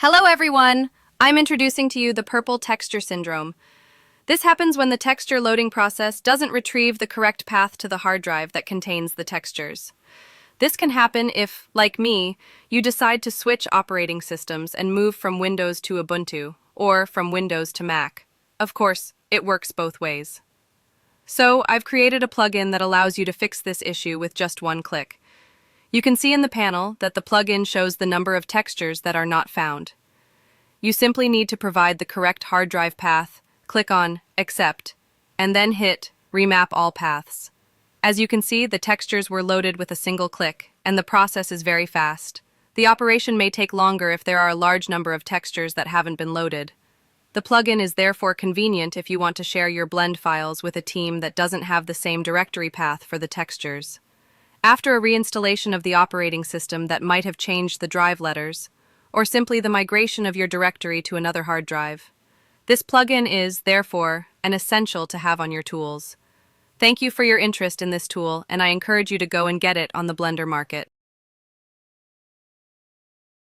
Hello everyone! I'm introducing to you the purple texture syndrome. This happens when the texture loading process doesn't retrieve the correct path to the hard drive that contains the textures. This can happen if, like me, you decide to switch operating systems and move from Windows to Ubuntu, or from Windows to Mac. Of course, it works both ways. So, I've created a plugin that allows you to fix this issue with just one click. You can see in the panel that the plugin shows the number of textures that are not found. You simply need to provide the correct hard drive path, click on Accept, and then hit Remap All Paths. As you can see, the textures were loaded with a single click, and the process is very fast. The operation may take longer if there are a large number of textures that haven't been loaded. The plugin is therefore convenient if you want to share your blend files with a team that doesn't have the same directory path for the textures. After a reinstallation of the operating system that might have changed the drive letters, or simply the migration of your directory to another hard drive. This plugin is, therefore, an essential to have on your tools. Thank you for your interest in this tool, and I encourage you to go and get it on the Blender market.